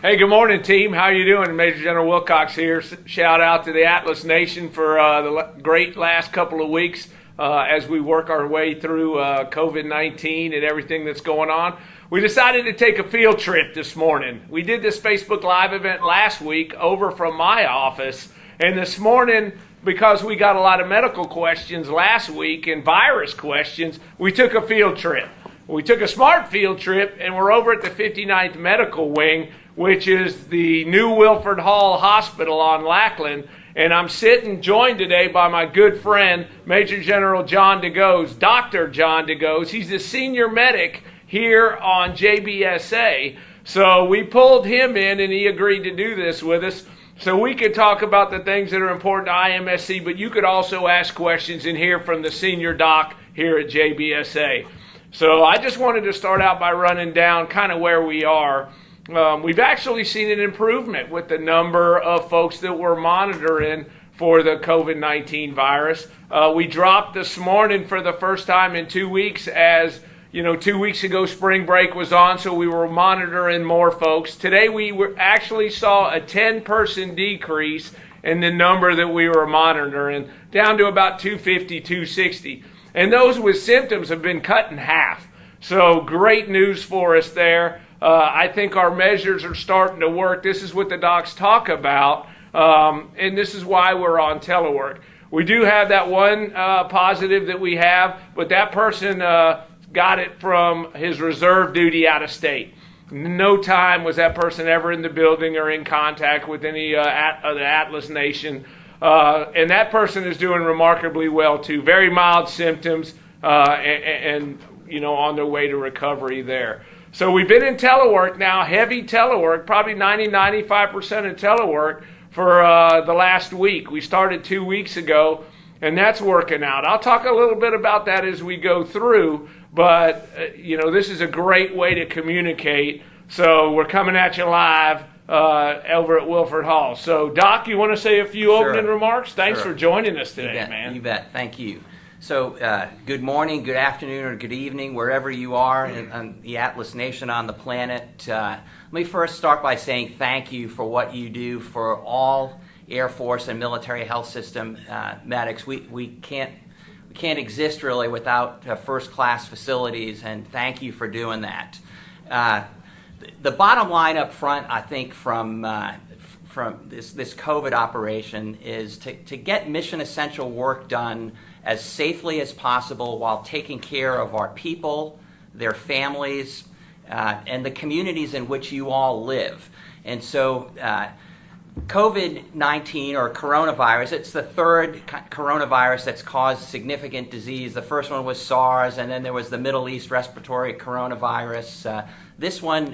Hey, good morning, team. How you doing? Major General Wilcox here. Shout out to the Atlas Nation for the great last couple of weeks as we work our way through COVID-19 and everything that's going on. We decided to take a field trip this morning. We did this Facebook Live event last week over from my office, and this morning, because we got a lot of medical questions last week and virus questions, we took a field trip. We took a smart field trip, and we're over at the 59th Medical Wing, which is the new Wilford Hall Hospital on Lackland. And I'm joined today by my good friend, Major General John DeGose, Dr. John DeGose. He's the senior medic here on JBSA. So we pulled him in, and he agreed to do this with us. So we could talk about the things that are important to AFIMSC, but you could also ask questions and hear from the senior doc here at JBSA. So I just wanted to start out by running down kind of where we are. We've actually seen an improvement with the number of folks that we're monitoring for the COVID-19 virus. We dropped this morning for the first time in 2 weeks, as you know, 2 weeks ago spring break was on, so we were monitoring more folks. Today we actually saw a 10-person decrease in the number that we were monitoring, down to about 250, 260. And those with symptoms have been cut in half. So great news for us there. I think our measures are starting to work. This is what the docs talk about, and this is why we're on telework. We do have that one positive that we have, but that person got it from his reserve duty out of state. No time was that person ever in the building or in contact with any of the Atlas Nation. And that person is doing remarkably well too. Very mild symptoms and you know, on their way to recovery there. So we've been in telework now, heavy telework, probably 90-95% of telework for the last week. We started 2 weeks ago, and that's working out. I'll talk a little bit about that as we go through, but you know, this is a great way to communicate. So we're coming at you live over at Wilford Hall. So Doc, you want to say a few opening remarks? Thanks for joining us today, man. You bet. Thank you. So good morning, good afternoon, or good evening, wherever you are in the Atlas Nation on the planet. Let me first start by saying thank you for what you do for all Air Force and military health system medics. We can't exist really without first-class facilities, and thank you for doing that. The bottom line up front, I think, from this COVID operation is to get mission essential work done as safely as possible while taking care of our people, their families, and the communities in which you all live. And so COVID-19 or coronavirus, it's the third coronavirus that's caused significant disease. The first one was SARS, and then there was the Middle East respiratory coronavirus. This one,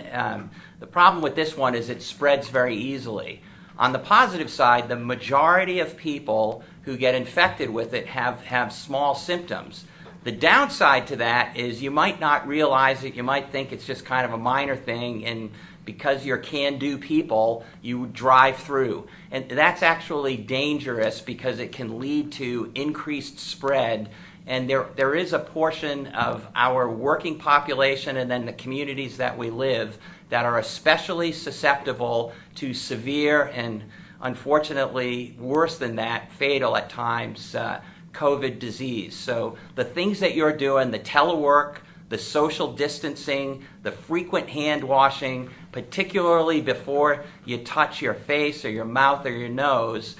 the problem with this one is it spreads very easily. On the positive side, the majority of people who get infected with it have small symptoms. The downside to that is you might not realize it. You might think it's just kind of a minor thing, and because you're can-do people, you drive through. And that's actually dangerous because it can lead to increased spread. And there is a portion of our working population and then the communities that we live that are especially susceptible to severe and, unfortunately, worse than that, fatal at times, COVID disease. So the things that you're doing, the telework, the social distancing, the frequent hand washing, particularly before you touch your face or your mouth or your nose,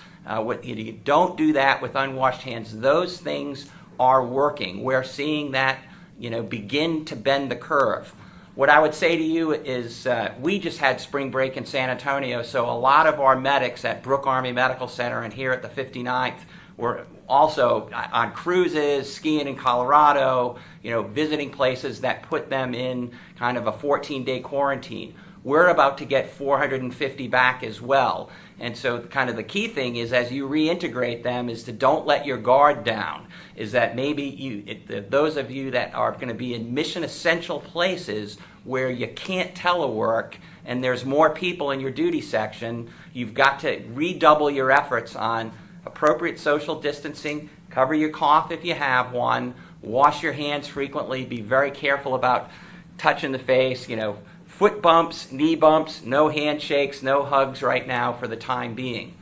you don't do that with unwashed hands. Those things are working. We're seeing that, begin to bend the curve. What I would say to you is we just had spring break in San Antonio, so a lot of our medics at Brooke Army Medical Center and here at the 59th were also on cruises, skiing in Colorado, visiting places that put them in kind of a 14-day quarantine. We're about to get 450 back as well. And so kind of the key thing is, as you reintegrate them, is to don't let your guard down. Is that maybe those of you that are going to be in mission essential places where you can't telework and there's more people in your duty section, you've got to redouble your efforts on appropriate social distancing, cover your cough if you have one, wash your hands frequently, be very careful about touching the face, foot bumps, knee bumps, no handshakes, no hugs right now for the time being.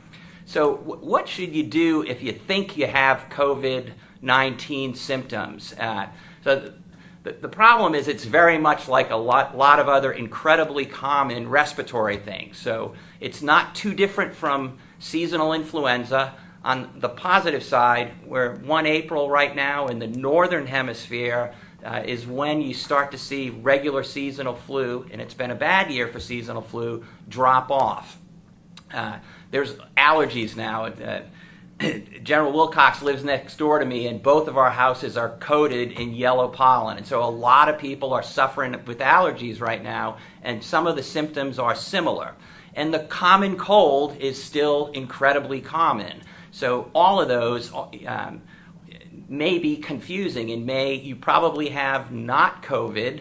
So what should you do if you think you have COVID-19 symptoms? So the problem is it's very much like a lot of other incredibly common respiratory things. So it's not too different from seasonal influenza. On the positive side, we're 1 April right now in the northern hemisphere is when you start to see regular seasonal flu, and it's been a bad year for seasonal flu, drop off. There's allergies now. General Wilcox lives next door to me, and both of our houses are coated in yellow pollen. And so a lot of people are suffering with allergies right now, and some of the symptoms are similar. And the common cold is still incredibly common. So all of those may be confusing, and you probably have not COVID,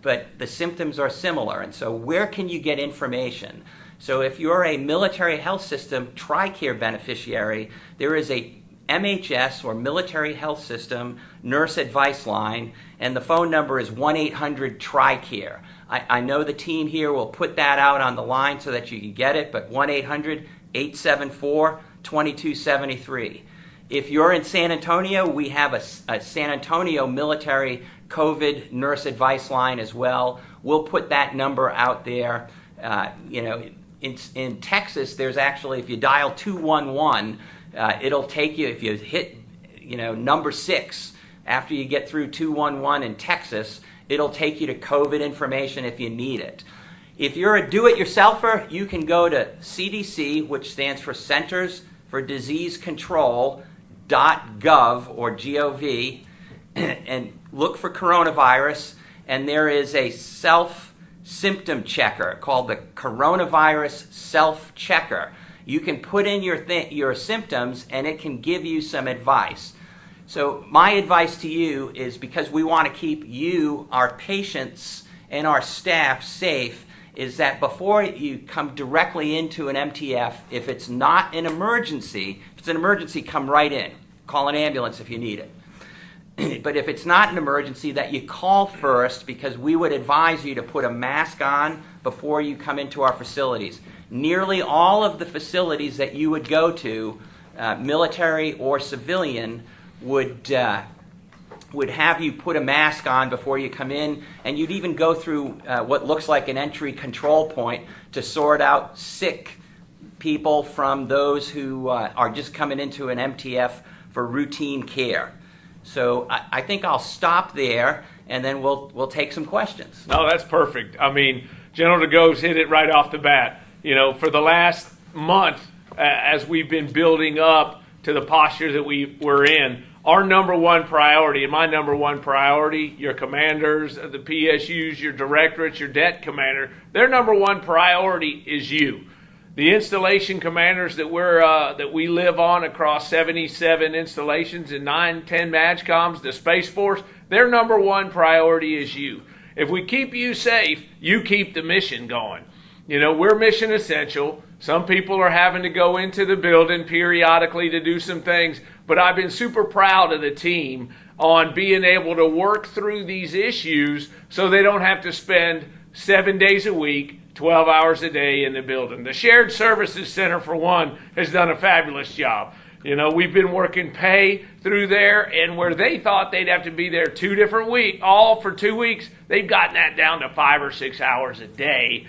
but the symptoms are similar. And so where can you get information? So if you're a military health system TRICARE beneficiary, there is a MHS or Military Health System nurse advice line, and the phone number is 1-800-TRICARE. I know the team here will put that out on the line so that you can get it, but 1-800-874-2273. If you're in San Antonio, we have a San Antonio military COVID nurse advice line as well. We'll put that number out there. In Texas, there's actually, if you dial 211, it'll take you, if you hit, number 6, after you get through 211 in Texas, it'll take you to COVID information if you need it. If you're a do-it-yourselfer, you can go to CDC, which stands for Centers for Disease Control, .gov or .gov, and look for coronavirus, and there is a self-symptom checker called the Coronavirus Self-Checker. You can put in your symptoms, and it can give you some advice. So my advice to you is, because we want to keep you, our patients, and our staff safe, is that before you come directly into an MTF, if it's not an emergency, if it's an emergency, come right in. Call an ambulance if you need it. But if it's not an emergency, that you call first, because we would advise you to put a mask on before you come into our facilities. Nearly all of the facilities that you would go to, military or civilian, would have you put a mask on before you come in, and you'd even go through what looks like an entry control point to sort out sick people from those who are just coming into an MTF for routine care. So I think I'll stop there, and then we'll take some questions. No, that's perfect. I mean, General DeGoe's hit it right off the bat. For the last month, as we've been building up to the posture that we were in, our number one priority, and my number one priority, your commanders, the PSUs, your directorates, your det commander, their number one priority is you. The installation commanders that we live on across 77 installations and 9-10 MAGCOMs, the Space Force, their number one priority is you. If we keep you safe, you keep the mission going. We're mission essential. Some people are having to go into the building periodically to do some things, but I've been super proud of the team on being able to work through these issues so they don't have to spend 7 days a week, 12 hours a day in the building. The Shared Services Center, for one, has done a fabulous job. We've been working pay through there, and where they thought they'd have to be there 2 different weeks, all for 2 weeks, they've gotten that down to 5 or 6 hours a day,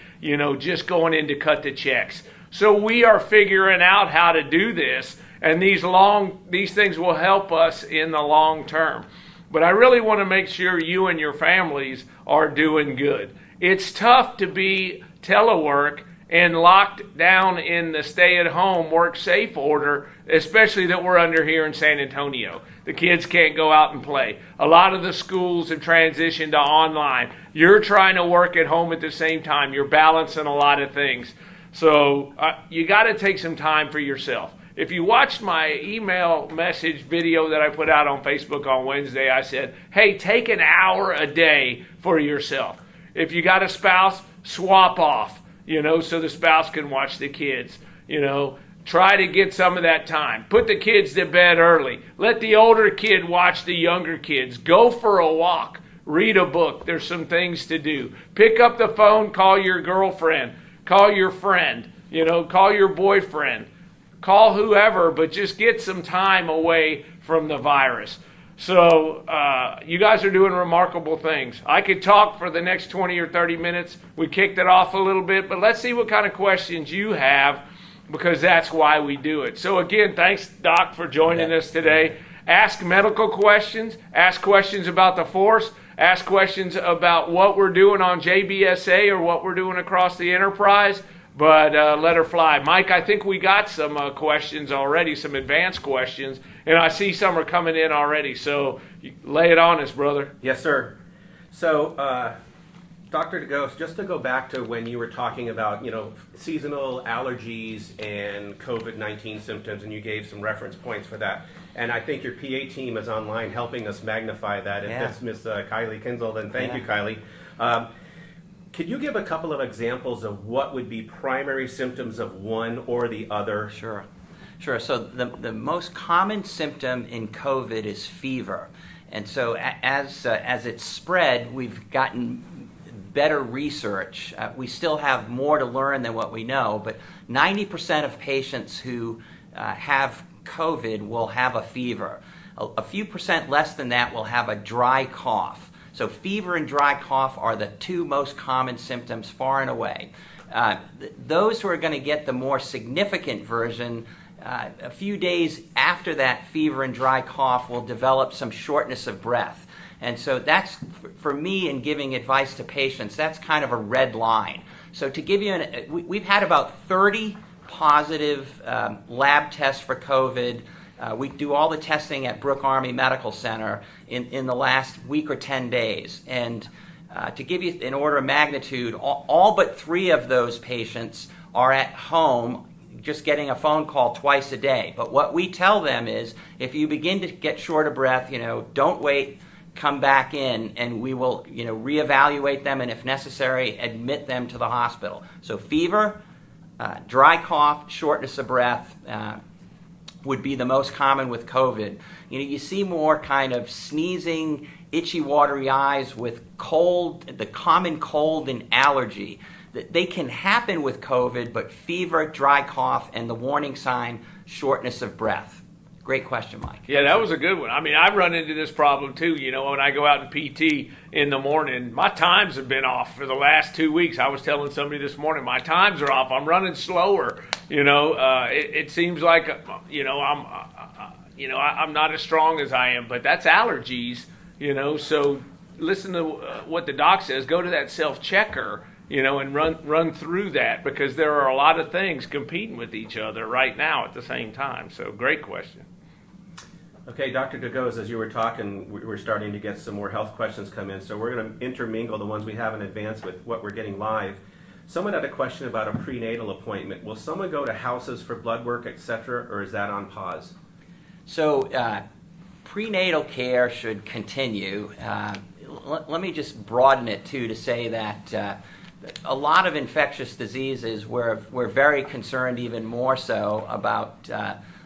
just going in to cut the checks. So we are figuring out how to do this, and these things will help us in the long term. But I really want to make sure you and your families are doing good. It's tough to be telework and locked down in the stay-at-home, work-safe order, especially that we're under here in San Antonio. The kids can't go out and play. A lot of the schools have transitioned to online. You're trying to work at home at the same time. You're balancing a lot of things. So you got to take some time for yourself. If you watched my email message video that I put out on Facebook on Wednesday, I said, hey, take an hour a day for yourself. If you got a spouse, swap off, so the spouse can watch the kids. Try to get some of that time. Put the kids to bed early. Let the older kid watch the younger kids. Go for a walk. read a book. There's some things to do. Pick up the phone, call your girlfriend, call your friend, call your boyfriend, call whoever, but just get some time away from the virus. So you guys are doing remarkable things. I could talk for the next 20 or 30 minutes. We kicked it off a little bit, but let's see what kind of questions you have, because that's why we do it. So again, thanks, Doc, for joining us today. Ask medical questions, ask questions about the force, ask questions about what we're doing on JBSA or what we're doing across the enterprise, but let her fly. Mike, I think we got some questions already, some advanced questions, and I see some are coming in already, so lay it on us, brother. Yes, sir. So, Dr. DeGose, just to go back to when you were talking about, seasonal allergies and COVID-19 symptoms, and you gave some reference points for that. And I think your PA team is online helping us magnify that. If that's Miss Kylie Kinzel, then thank you, Kylie. Could you give a couple of examples of what would be primary symptoms of one or the other? Sure. So the most common symptom in COVID is fever. And so as it's spread, we've gotten better research. We still have more to learn than what we know, but 90% of patients who have COVID will have a fever. A few percent less than that will have a dry cough. So fever and dry cough are the two most common symptoms far and away. Those who are going to get the more significant version, a few days after that fever and dry cough will develop some shortness of breath. And so that's, for me, in giving advice to patients, that's kind of a red line. So to give you we've had about 30 positive lab tests for COVID. We do all the testing at Brooke Army Medical Center in the last week or 10 days. And to give you an order of magnitude, all but 3 of those patients are at home just getting a phone call twice a day. But what we tell them is, if you begin to get short of breath, don't wait, come back in, and we will, reevaluate them, and if necessary, admit them to the hospital. So fever, dry cough, shortness of breath would be the most common with COVID. You see more kind of sneezing, itchy, watery eyes with cold, the common cold and allergy. They can happen with COVID, but fever, dry cough, and the warning sign, shortness of breath. Great question, Mike. Yeah, that was a good one. I mean, I've run into this problem too. When I go out in PT in the morning, my times have been off for the last 2 weeks. I was telling somebody this morning, my times are off. I'm running slower. It seems like, I'm not as strong as I am, but that's allergies. So listen to what the doc says. Go to that self-checker, and run through that, because there are a lot of things competing with each other right now at the same time. So great question. Okay, Dr. DeGose, as you were talking, we're starting to get some more health questions come in, so we're going to intermingle the ones we have in advance with what we're getting live. Someone had a question about a prenatal appointment. Will someone go to houses for blood work, etc., or is that on pause? So prenatal care should continue. Let me just broaden it, too, to say that a lot of infectious diseases, we're very concerned, even more so, about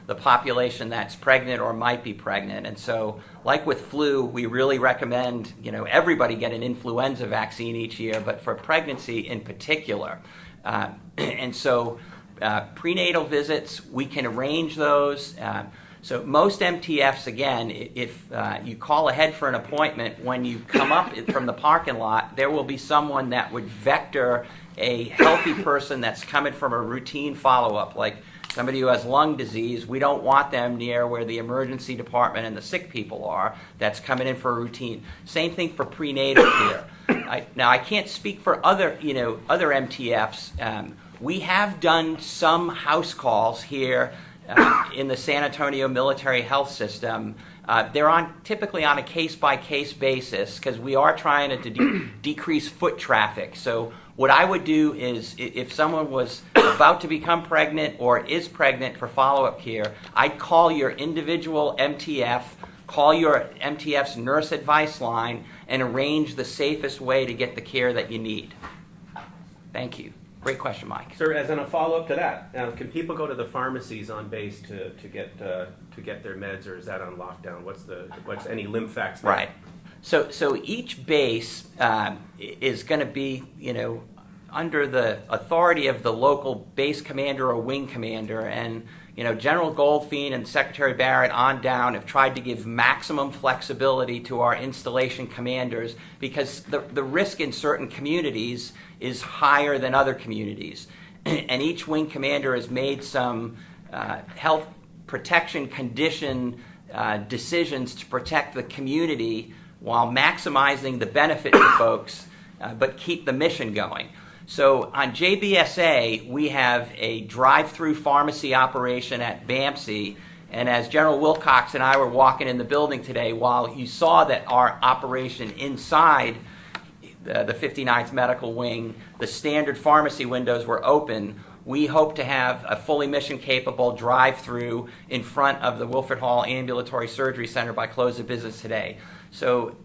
the population that's pregnant or might be pregnant. And so, like with flu, we really recommend everybody get an influenza vaccine each year, but for pregnancy in particular. And so prenatal visits, we can arrange those. So most MTFs, again, if you call ahead for an appointment, when you come up from the parking lot, there will be someone that would vector a healthy person that's coming from a routine follow-up, like somebody who has lung disease. We don't want them near where the emergency department and the sick people are that's coming in for a routine. Same thing for prenatal care. Now, I can't speak for other MTFs. We have done some house calls here in the San Antonio Military Health System. They're typically on a case-by-case basis, because we are trying to decrease foot traffic. So what I would do is, if someone was about to become pregnant or is pregnant for follow-up care, I'd call your individual MTF, call your MTF's nurse advice line, and arrange the safest way to get the care that you need. Thank you. Great question, Mike. Sir, as in a follow-up to that, can people go to the pharmacies on base to get their meds, or is that on lockdown? What's any limb facts there? Right. So each base is going to be, under the authority of the local base commander or wing commander. And, General Goldfein and Secretary Barrett on down have tried to give maximum flexibility to our installation commanders because the risk in certain communities is higher than other communities. And each wing commander has made some health protection condition decisions to protect the community while maximizing the benefit to folks, but keep the mission going. So on JBSA, we have a drive-through pharmacy operation at AFIMSC, and as General Wilcox and I were walking in the building today, while you saw that our operation inside the 59th Medical Wing, the standard pharmacy windows were open, we hope to have a fully mission-capable drive-through in front of the Wilford Hall Ambulatory Surgery Center by close of business today. So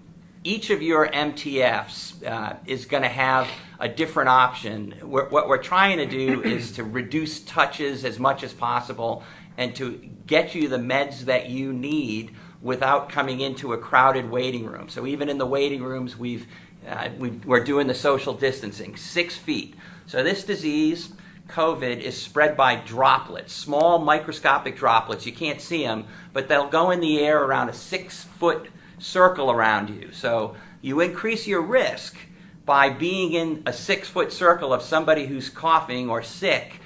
each of your MTFs is going to have a different option. What we're trying to do is to reduce touches as much as possible and to get you the meds that you need without coming into a crowded waiting room. So even in the waiting rooms, we're doing the social distancing, 6 feet. So this disease, COVID, is spread by droplets, small microscopic droplets. You can't see them, but they'll go in the air around a 6-foot circle around you. So you increase your risk by being in a 6-foot circle of somebody who's coughing or sick,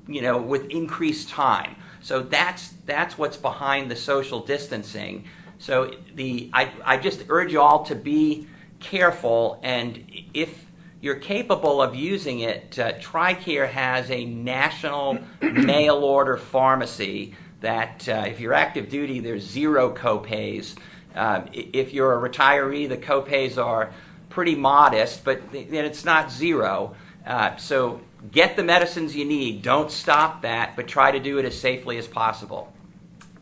with increased time. So that's what's behind the social distancing. So I just urge you all to be careful, and if you're capable of using it, TRICARE has a national mail order pharmacy that if you're active duty, there's 0 copays. If you're a retiree, the copays are pretty modest, but it's not 0. So get the medicines you need. Don't stop that, but try to do it as safely as possible.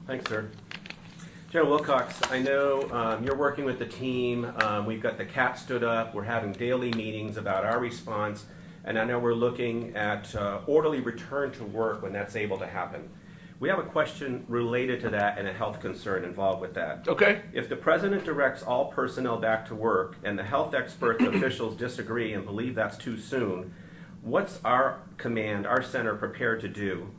Thanks, sir. General Wilcox, I know you're working with the team. We've got the CAT stood up. We're having daily meetings about our response, and I know we're looking at orderly return to work when that's able to happen. We have a question related to that and a health concern involved with that. Okay. If the president directs all personnel back to work and the health experts and officials disagree and believe that's too soon, what's our command, our center, prepared to do?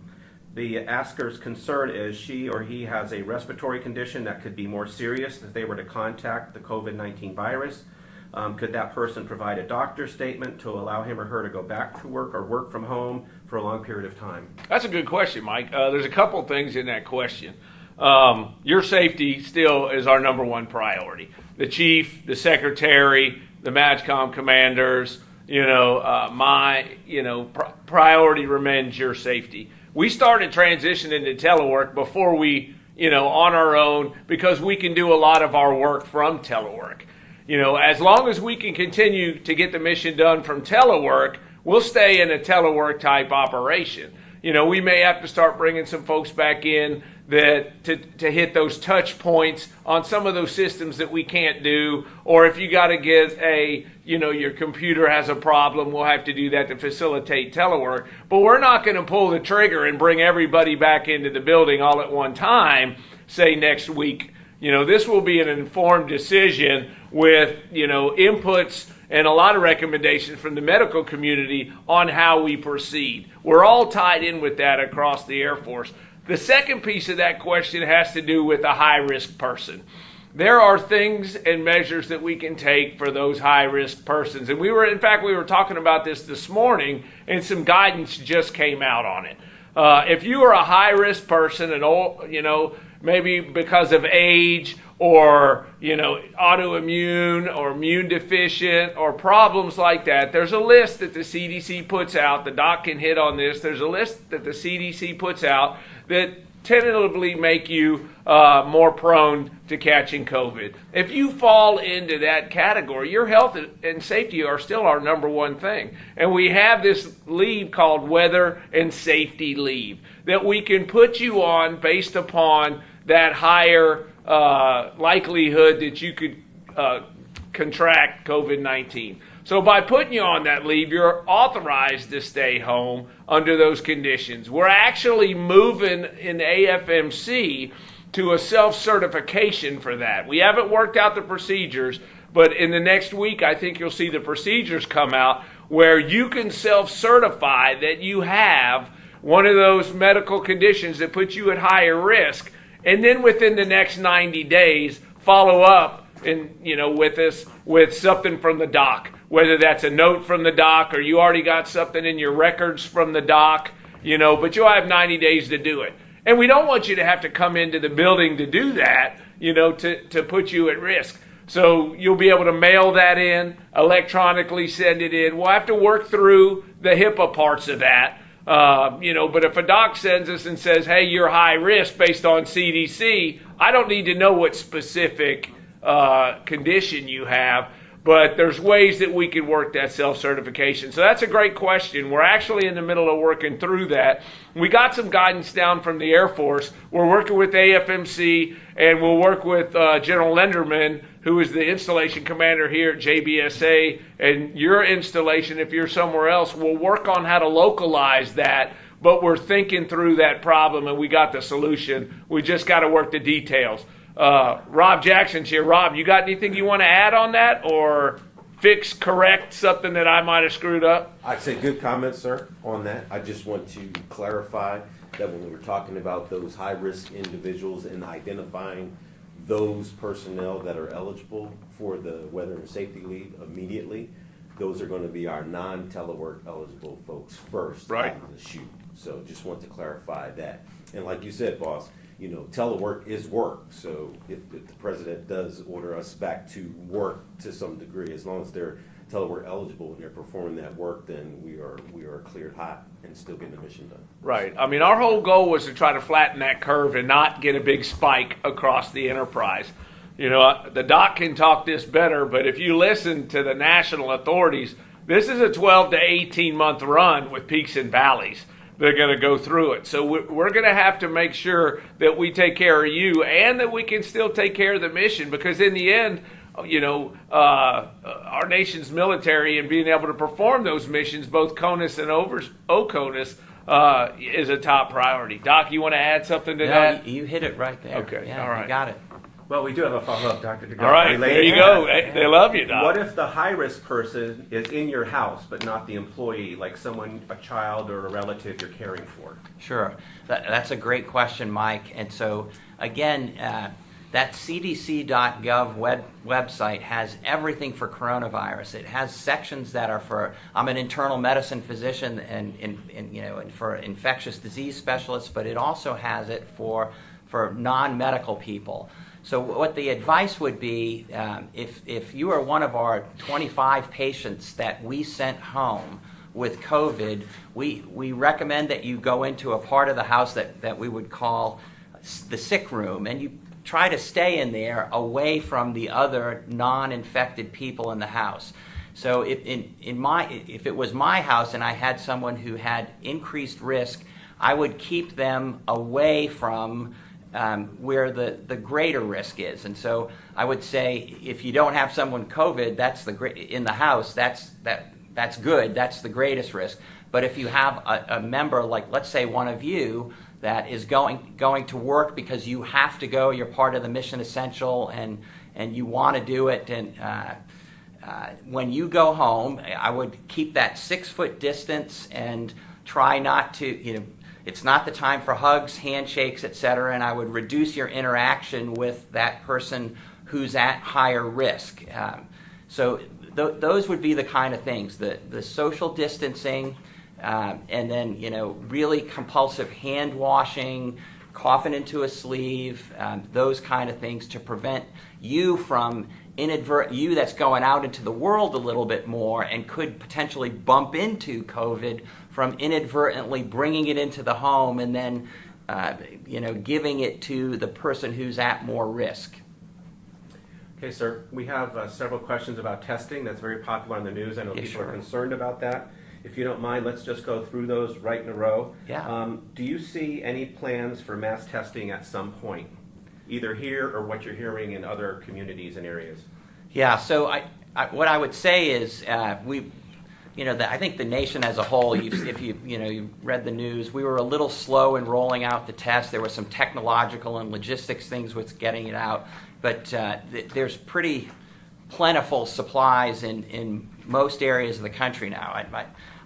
The asker's concern is she or he has a respiratory condition that could be more serious if they were to contact the COVID-19 virus. Could that person provide a doctor's statement to allow him or her to go back to work or work from home for a long period of time? That's a good question, Mike. There's a couple of things in that question. Your safety still is our number one priority. The chief, the secretary, the MAGCOM commanders, priority remains your safety. We started transitioning to telework before we, on our own, because we can do a lot of our work from telework. As long as we can continue to get the mission done from telework, we'll stay in a telework type operation. We may have to start bringing some folks back in that to hit those touch points on some of those systems that we can't do, or if you got to get your computer has a problem, we'll have to do that to facilitate telework. But we're not going to pull the trigger and bring everybody back into the building all at one time, say next week. This will be an informed decision with, inputs and a lot of recommendations from the medical community on how we proceed. We're all tied in with that across the Air Force. The second piece of that question has to do with a high-risk person. There are things and measures that we can take for those high-risk persons. And we were talking about this morning, and some guidance just came out on it. If you are a high-risk person, maybe because of age or, autoimmune or immune deficient or problems like that, there's a list that the CDC puts out. The doc can hit on this. There's a list that the CDC puts out that tentatively make you more prone to catching COVID. If you fall into that category, your health and safety are still our number one thing. And we have this leave called weather and safety leave that we can put you on based upon that higher likelihood that you could contract COVID-19. So by putting you on that leave, you're authorized to stay home under those conditions. We're actually moving in AFIMSC to a self-certification for that. We haven't worked out the procedures, But in the next week, I think you'll see the procedures come out where you can self-certify that you have one of those medical conditions that puts you at higher risk. And then within the next 90 days, follow up with something from the doc, whether that's a note from the doc or you already got something in your records from the doc, but you'll have 90 days to do it. And we don't want you to have to come into the building to do that, to put you at risk. So you'll be able to mail that in, electronically send it in. We'll have to work through the HIPAA parts of that. But if a doc sends us and says, hey, you're high risk based on CDC, I don't need to know what specific condition you have, but there's ways that we can work that self-certification. So that's a great question. We're actually in the middle of working through that. We got some guidance down from the Air Force. We're working with AFIMSC, and we'll work with General Lenderman, who is the installation commander here at JBSA, and your installation, if you're somewhere else, we'll work on how to localize that, but we're thinking through that problem, and we got the solution. We just got to work the details. Rob Jackson's here. Rob, you got anything you want to add on that, or correct something that I might have screwed up? I'd say good comments, sir, on that. I just want to clarify that when we were talking about those high-risk individuals and identifying those personnel that are eligible for the weather and safety leave immediately, those are going to be our non-telework eligible folks first right out of the chute. So just want to clarify that. And like you said, boss, telework is work. So if the president does order us back to work to some degree, as long as they're telework eligible and they're performing that work, then we are cleared hot and still getting the mission done. Right. I mean, our whole goal was to try to flatten that curve and not get a big spike across the enterprise. The doc can talk this better, but if you listen to the national authorities, this is a 12 to 18 month run with peaks and valleys. They're going to go through it. So we're going to have to make sure that we take care of you and that we can still take care of the mission, because in the end, our nation's military and being able to perform those missions, both CONUS and OCONUS, is a top priority. Doc, you want to add something to that? You hit it right there. Okay, yeah, all right. You got it. Well, we do have a follow-up, Dr. DeGoe. All right, there you go. They love you, Doc. What if the high-risk person is in your house but not the employee, like a child or a relative you're caring for? Sure. That's a great question, Mike. And so, again, that cdc.gov website has everything for coronavirus. It has sections that are for, I'm an internal medicine physician and for infectious disease specialists, but it also has it for non-medical people. So what the advice would be, if you are one of our 25 patients that we sent home with COVID, we recommend that you go into a part of the house that we would call the sick room, and you try to stay in there away from the other non-infected people in the house. So if it was my house and I had someone who had increased risk, I would keep them away from where the greater risk is. And so I would say, if you don't have someone COVID, that's in the house, that's good, that's the greatest risk. But if you have a member, like let's say one of you, that is going to work because you have to go, you're part of the mission essential, and you want to do it, and when you go home, I would keep that 6-foot distance and try not to, it's not the time for hugs, handshakes, etc., and I would reduce your interaction with that person who's at higher risk. So those would be the kind of things, the social distancing, and then really compulsive hand washing, coughing into a sleeve, those kind of things to prevent you from you that's going out into the world a little bit more and could potentially bump into COVID from inadvertently bringing it into the home and then giving it to the person who's at more risk. Okay, sir. We have several questions about testing. That's very popular on the news. I know people are concerned about that. If you don't mind, let's just go through those right in a row. Yeah. Do you see any plans for mass testing at some point, either here or what you're hearing in other communities and areas? Yeah. So what I would say is I think the nation as a whole, if you read the news, we were a little slow in rolling out the test. There were some technological and logistics things with getting it out, but there's pretty plentiful supplies in most areas of the country now.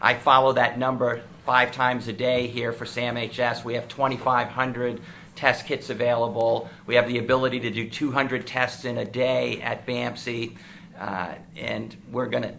I follow that number 5 times a day here for SAMHS. We have 2,500 test kits available. We have the ability to do 200 tests in a day at AFIMSC, and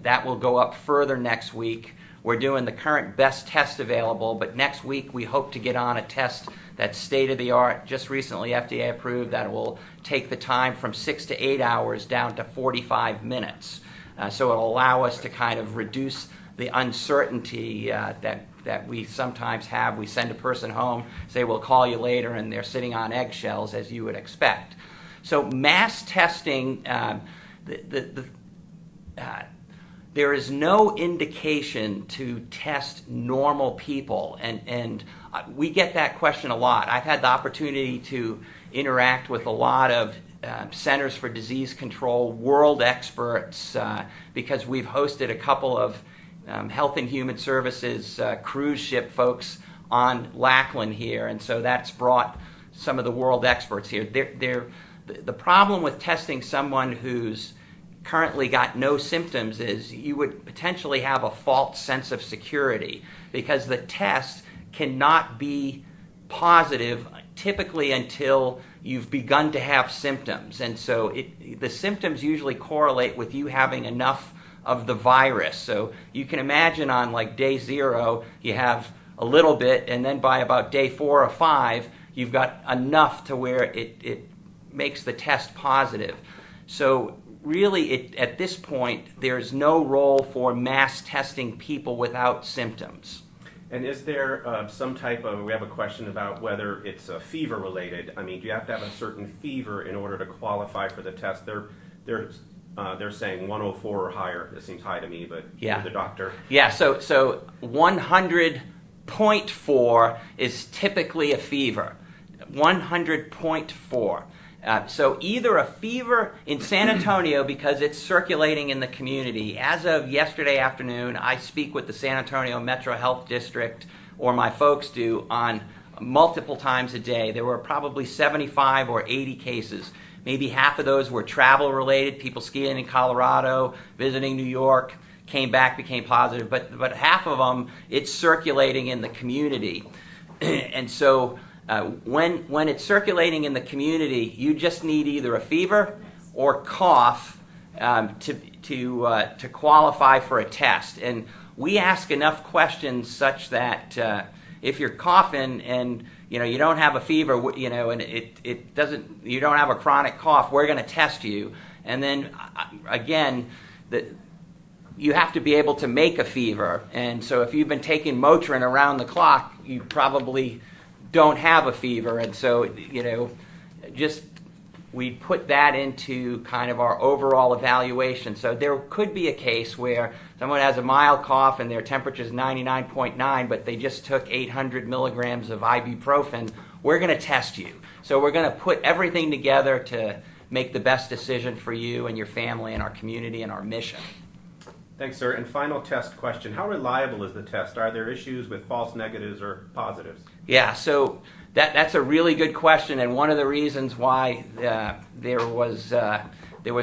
that will go up further next week. We're doing the current best test available, but next week we hope to get on a test that's state-of-the-art, just recently FDA approved, that will take the time from 6 to 8 hours down to 45 minutes. So it'll allow us to kind of reduce the uncertainty that we sometimes have. We send a person home, say we'll call you later, and they're sitting on eggshells, as you would expect. So mass testing, there is no indication to test normal people, and we get that question a lot. I've had the opportunity to interact with a lot of Centers for Disease Control world experts because we've hosted a couple of Health and Human Services cruise ship folks on Lackland here, and so that's brought some of the world experts here. The problem with testing someone who's currently got no symptoms is you would potentially have a false sense of security because the test cannot be positive typically until you've begun to have symptoms. And so the symptoms usually correlate with you having enough of the virus. So you can imagine on like day 0, you have a little bit, and then by about day 4 or 5, you've got enough to where it makes the test positive. So really, at this point, there's no role for mass testing people without symptoms. And is there some type of, we have a question about whether it's fever related. I mean, do you have to have a certain fever in order to qualify for the test? They're saying 104 or higher. This seems high to me, but you're the doctor. Yeah, so 100.4 is typically a fever. 100.4. So either a fever in San Antonio because it's circulating in the community. As of yesterday afternoon, I speak with the San Antonio Metro Health District, or my folks do, on multiple times a day. There were probably 75 or 80 cases. Maybe half of those were travel related, people skiing in Colorado, visiting New York, came back, became positive, but half of them, it's circulating in the community. And so when it's circulating in the community, you just need either a fever or cough to qualify for a test. And we ask enough questions such that if you're coughing and you don't have a fever, and you don't have a chronic cough, we're going to test you. And then again, you have to be able to make a fever. And so if you've been taking Motrin around the clock, you probably don't have a fever. And so, we put that into kind of our overall evaluation. So there could be a case where someone has a mild cough and their temperature is 99.9, but they just took 800 milligrams of ibuprofen. We're going to test you. So we're going to put everything together to make the best decision for you and your family and our community and our mission. Thanks, sir. And final test question. How reliable is the test? Are there issues with false negatives or positives? Yeah, so that's a really good question, and one of the reasons why there was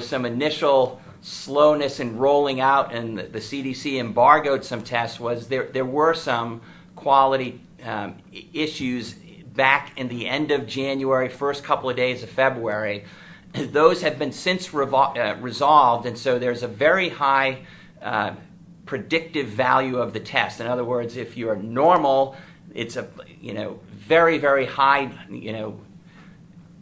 some initial slowness in rolling out and the CDC embargoed some tests was there were some quality issues back in the end of January, first couple of days of February. Those have been since resolved, and so there's a very high predictive value of the test. In other words, if you're normal, it's a very, very high,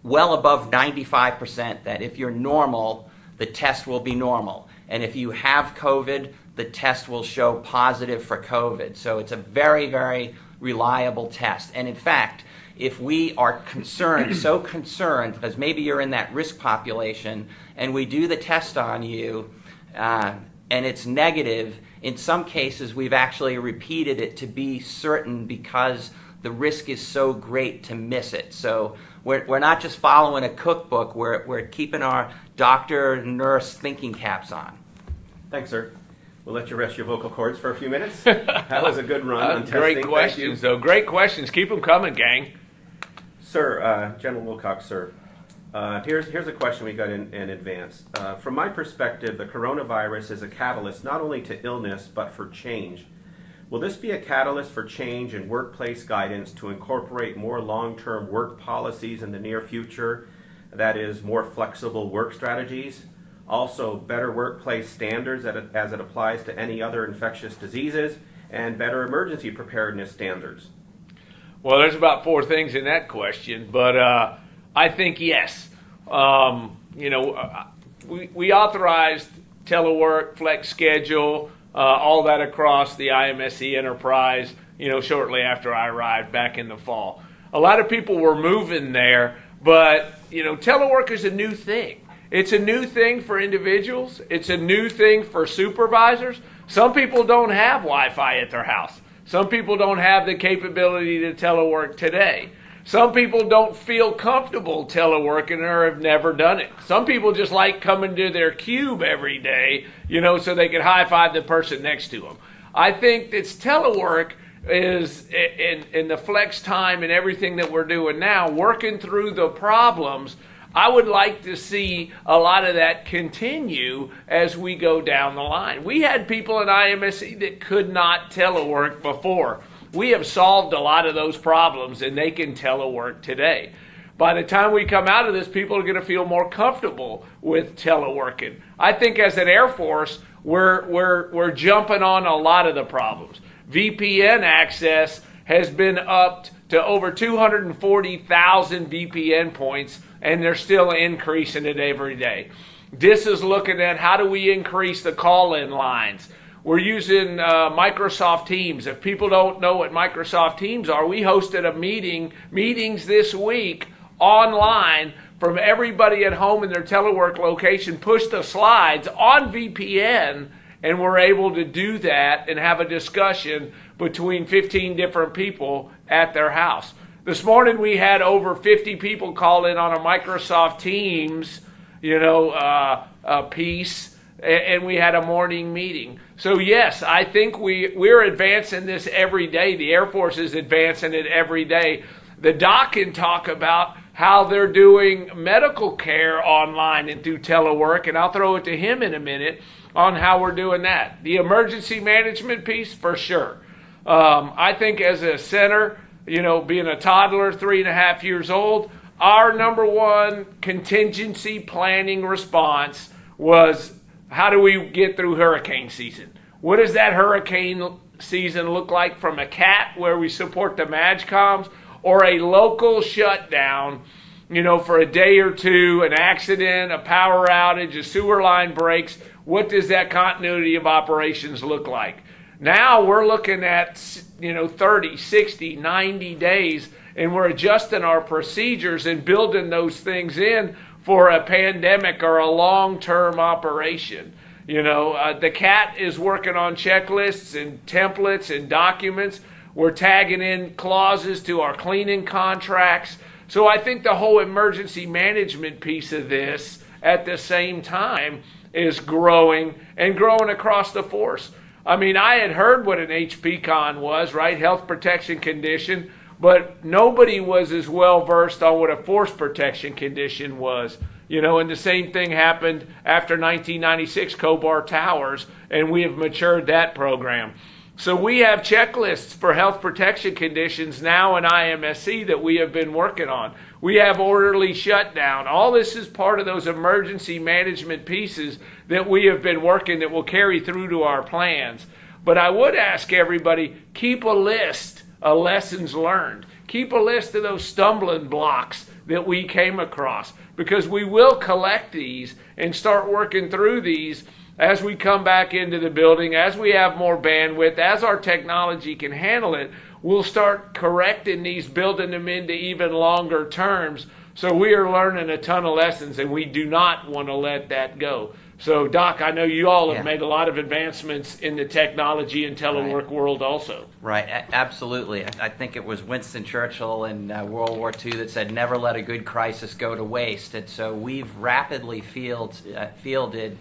well above 95% that if you're normal, the test will be normal. And if you have COVID, the test will show positive for COVID. So it's a very, very reliable test. And in fact, if we are concerned, so concerned, because maybe you're in that risk population, and we do the test on you, and it's negative, in some cases we've actually repeated it to be certain because the risk is so great to miss it. So we're not just following a cookbook, we're keeping our doctor, nurse thinking caps on. Thanks, sir. We'll let you rest your vocal cords for a few minutes. That was a good run on testing. Great questions, though. Great questions. Keep them coming, gang. Sir, General Wilcox, sir, Here's a question we got in advance. From my perspective, the coronavirus is a catalyst not only to illness, but for change. Will this be a catalyst for change in workplace guidance to incorporate more long-term work policies in the near future? That is, more flexible work strategies, also better workplace standards as it applies to any other infectious diseases, and better emergency preparedness standards? Well, there's about 4 things in that question, but I think yes. We authorized telework, flex schedule, all that across the AFIMSC enterprise, shortly after I arrived back in the fall. A lot of people were moving there, but, telework is a new thing. It's a new thing for individuals. It's a new thing for supervisors. Some people don't have Wi-Fi at their house. Some people don't have the capability to telework today. Some people don't feel comfortable teleworking or have never done it. Some people just like coming to their cube every day, so they can high-five the person next to them. I think that telework is, in the flex time and everything that we're doing now, working through the problems. I would like to see a lot of that continue as we go down the line. We had people in AFIMSC that could not telework before. We have solved a lot of those problems, and they can telework today. By the time we come out of this, people are going to feel more comfortable with teleworking. I think as an Air Force, we're jumping on a lot of the problems. VPN access has been upped to over 240,000 VPN points, and they're still increasing it every day. This is looking at how do we increase the call-in lines. We're using Microsoft Teams. If people don't know what Microsoft Teams are, we hosted meetings this week online from everybody at home in their telework location, push the slides on VPN, and we're able to do that and have a discussion between 15 different people at their house. This morning we had over 50 people call in on a Microsoft Teams, piece, and we had a morning meeting. So yes, I think we're advancing this every day. The Air Force is advancing it every day. The doc can talk about how they're doing medical care online and through telework, and I'll throw it to him in a minute on how we're doing that. The emergency management piece, for sure. I think as a center, being a toddler, 3.5 years old, our number one contingency planning response was, how do we get through hurricane season? What does that hurricane season look like from a CAT, where we support the MAGCOMs, or a local shutdown, for a day or two, an accident, a power outage, a sewer line breaks? What does that continuity of operations look like? Now we're looking at 30, 60, 90 days, and we're adjusting our procedures and building those things in for a pandemic or a long-term operation. The CAT is working on checklists and templates and documents. We're tagging in clauses to our cleaning contracts. So I think the whole emergency management piece of this at the same time is growing and growing across the force. I mean, I had heard what an HPCon was, right? Health protection condition, but nobody was as well versed on what a force protection condition was. And the same thing happened after 1996 Cobar Towers, and we have matured that program. So we have checklists for health protection conditions now in AFIMSC that we have been working on. We have orderly shutdown. All this is part of those emergency management pieces that we have been working that will carry through to our plans. But I would ask everybody, keep a list of lessons learned. Keep a list of those stumbling blocks that we came across, because we will collect these and start working through these as we come back into the building, as we have more bandwidth, as our technology can handle it. We'll start correcting these, building them into even longer terms. So we are learning a ton of lessons, and we do not want to let that go. So, Doc, I know you all have made a lot of advancements in the technology and telework world also. Right, absolutely. I think it was Winston Churchill in World War II that said, never let a good crisis go to waste. And so we've rapidly fielded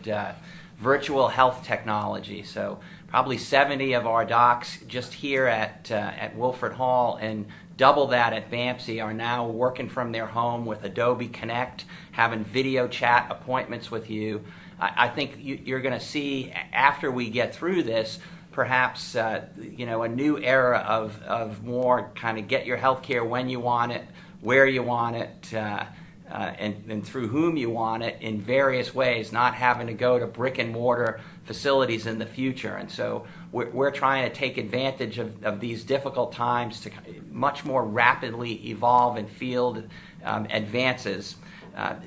virtual health technology. So probably 70 of our docs just here at Wilford Hall, and double that at AFIMSC are now working from their home with Adobe Connect, having video chat appointments with you. I think you're going to see, after we get through this, perhaps a new era of more kind of get your health care when you want it, where you want it, and through whom you want it in various ways, not having to go to brick and mortar facilities in the future. And so we're trying to take advantage of these difficult times to much more rapidly evolve in field advances.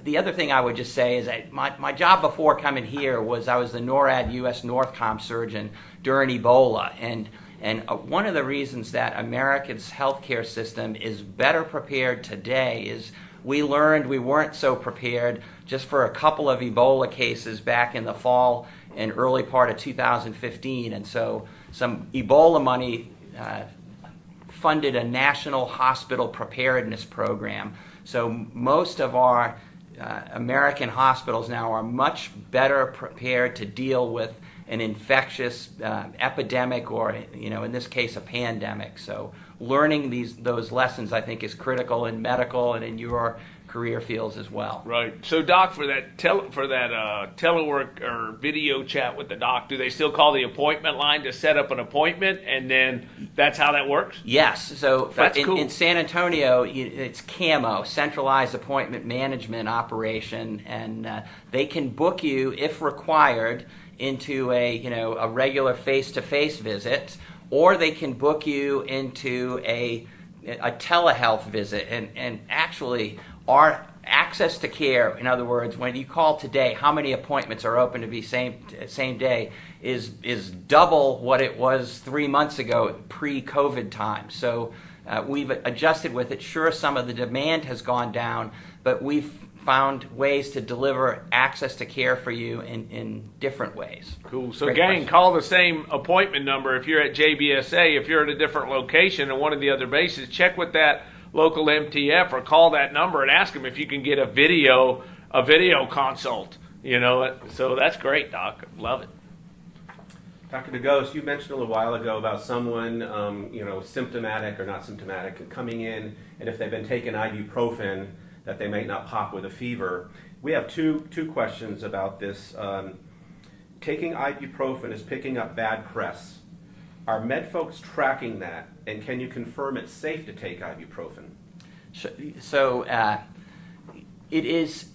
The other thing I would just say is that my job before coming here was I was the NORAD U.S. NORTHCOM surgeon during Ebola. And one of the reasons that America's healthcare system is better prepared today is we learned we weren't so prepared just for a couple of Ebola cases back in the fall and early part of 2015. And so some Ebola money funded a national hospital preparedness program. So most of our American hospitals now are much better prepared to deal with an infectious epidemic, or in this case, a pandemic. So learning those lessons, I think, is critical in medical and in your career fields as well. Right. So, Doc, for that telework or video chat with the doc, do they still call the appointment line to set up an appointment, and then that's how that works? Yes. So that's cool. In San Antonio, it's CAMO, Centralized Appointment Management Operation, and they can book you, if required, into a regular face-to-face visit, or they can book you into a telehealth visit. And actually, our access to care, in other words, when you call today, how many appointments are open to be same day, is double what it was 3 months ago, pre-COVID time. So we've adjusted with it. Sure, some of the demand has gone down, but we've found ways to deliver access to care for you in different ways. Cool. So, Great gang, question. call the same appointment number if you're at JBSA. If you're at a different location or one of the other bases, check with that local MTF or call that number and ask them if you can get a video consult. So that's great, Doc. Love it. Dr. DeGose, you mentioned a little while ago about someone, symptomatic or not symptomatic, coming in, and if they've been taking ibuprofen, that they might not pop with a fever. We have two questions about this. Taking ibuprofen is picking up bad press. Are med folks tracking that, and can you confirm it's safe to take ibuprofen? So it is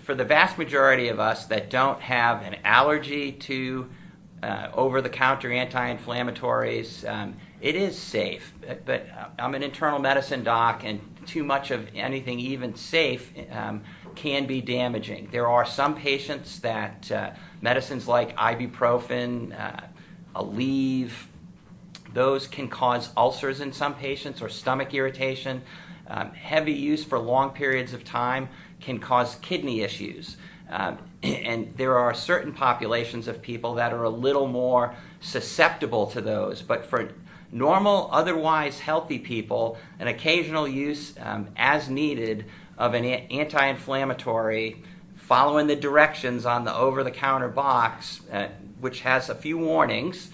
for the vast majority of us that don't have an allergy to over-the-counter anti-inflammatories, it is safe. But I'm an internal medicine doc, and too much of anything, even safe, can be damaging. There are some patients that medicines like ibuprofen, Aleve, those can cause ulcers in some patients or stomach irritation. Heavy use for long periods of time can cause kidney issues. And there are certain populations of people that are a little more susceptible to those. But for normal, otherwise healthy people, an occasional use as needed of an anti-inflammatory, following the directions on the over-the-counter box, which has a few warnings,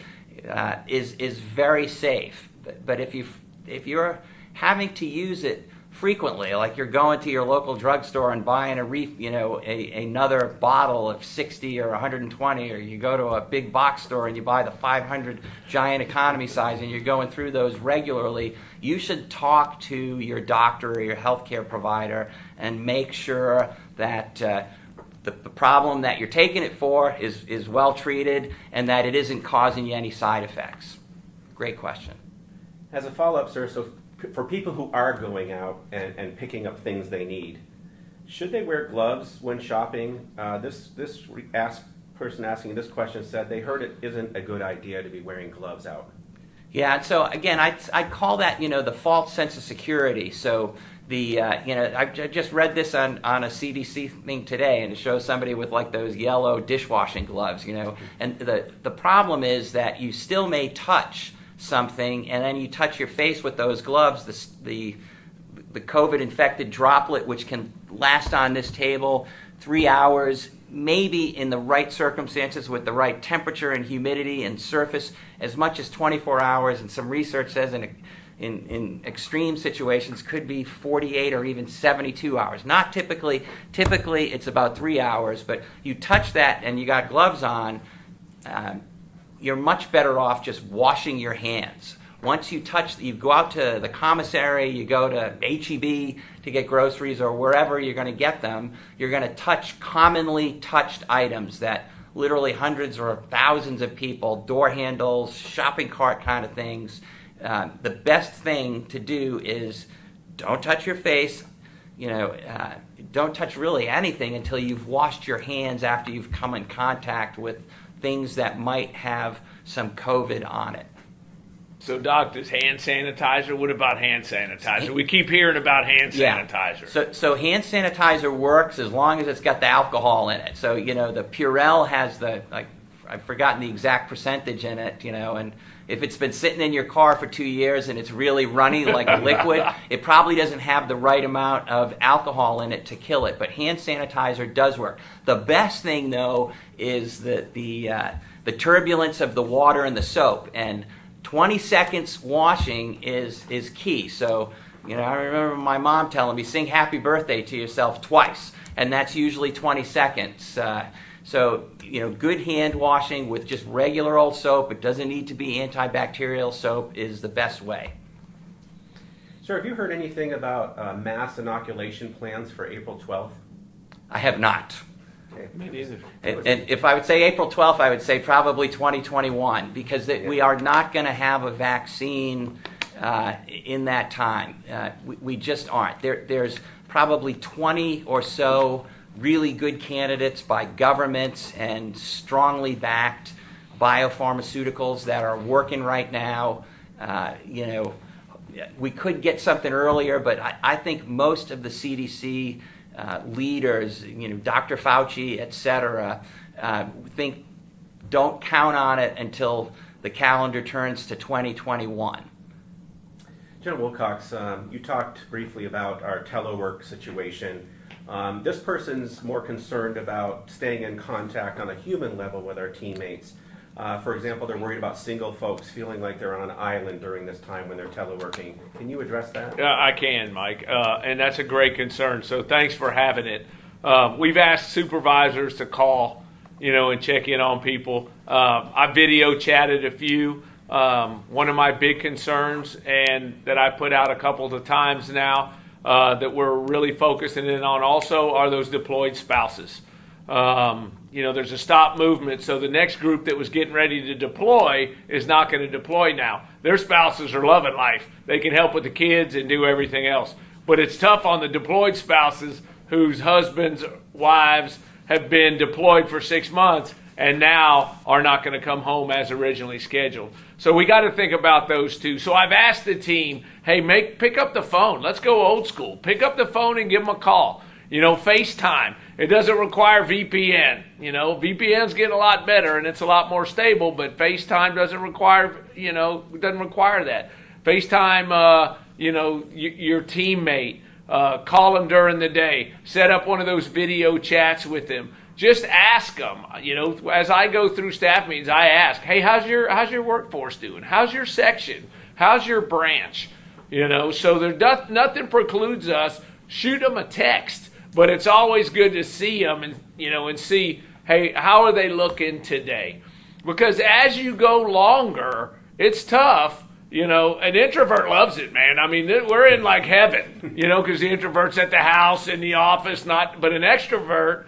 is very safe. But if you're having to use it frequently, like you're going to your local drugstore and buying another bottle of 60 or 120, or you go to a big box store and you buy the 500 giant economy size, and you're going through those regularly, you should talk to your doctor or your healthcare provider and make sure that the problem that you're taking it for is well treated and that it isn't causing you any side effects. Great question. As a follow-up, sir, so for people who are going out and picking up things they need, should they wear gloves when shopping? This person asking this question said they heard it isn't a good idea to be wearing gloves out. Yeah, so again, I'd call that, the false sense of security. So I just read this on a CDC thing today, and it shows somebody with like those yellow dishwashing gloves, and the problem is that you still may touch something, and then you touch your face with those gloves, the COVID infected droplet, which can last on this table 3 hours, maybe in the right circumstances with the right temperature and humidity and surface, as much as 24 hours, and some research says in extreme situations could be 48 or even 72 hours. Not typically it's about 3 hours, but you touch that and you got gloves on, you're much better off just washing your hands. Once you go out to the commissary, you go to H-E-B to get groceries or wherever you're going to get them, you're going to touch commonly touched items that literally hundreds or thousands of people, door handles, shopping cart kind of things. The best thing to do is don't touch your face, don't touch really anything until you've washed your hands after you've come in contact with things that might have some COVID on it. So, Doc, does hand sanitizer? What about hand sanitizer? We keep hearing about hand sanitizer. Yeah. So hand sanitizer works as long as it's got the alcohol in it. So, the Purell has I've forgotten the exact percentage in it, and if it's been sitting in your car for 2 years and it's really runny like a liquid, it probably doesn't have the right amount of alcohol in it to kill it. But hand sanitizer does work. The best thing, though, is the turbulence of the water and the soap. And 20 seconds washing is key. So, I remember my mom telling me, sing happy birthday to yourself twice, and that's usually 20 seconds. So, good hand washing with just regular old soap, it doesn't need to be antibacterial soap, is the best way. Sir, have you heard anything about mass inoculation plans for April 12th? I have not. Okay. Me neither. And if I would say April 12th, I would say probably 2021, because we are not going to have a vaccine in that time. We just aren't. There's probably 20 or so really good candidates by governments and strongly backed biopharmaceuticals that are working right now. We could get something earlier, but I think most of the CDC leaders, Dr. Fauci, et cetera, don't count on it until the calendar turns to 2021. General Wilcox, you talked briefly about our telework situation. This person's more concerned about staying in contact on a human level with our teammates. For example, they're worried about single folks feeling like they're on an island during this time when they're teleworking. Can you address that? I can, Mike, and that's a great concern. So thanks for having it. We've asked supervisors to call, and check in on people. I video chatted a few. One of my big concerns, and that I put out a couple of times now, that we're really focusing in on also are those deployed spouses. There's a stop movement, so the next group that was getting ready to deploy is not going to deploy now. Their spouses are loving life. They can help with the kids and do everything else. But it's tough on the deployed spouses whose husbands, wives have been deployed for 6 months and now are not going to come home as originally scheduled. So we got to think about those two. So I've asked the team, hey, pick up the phone. Let's go old school. Pick up the phone and give them a call. FaceTime. It doesn't require VPN. VPN's getting a lot better and it's a lot more stable, but FaceTime doesn't require that. FaceTime, your teammate. Call them during the day. Set up one of those video chats with them. Just ask them. As I go through staff meetings, I ask, hey, how's your workforce doing? How's your section? How's your branch? So nothing precludes us. Shoot them a text. But it's always good to see them and see, hey, how are they looking today? Because as you go longer, it's tough. An introvert loves it, man. I mean, we're in like heaven, because the introvert's at the house, in the office, but an extrovert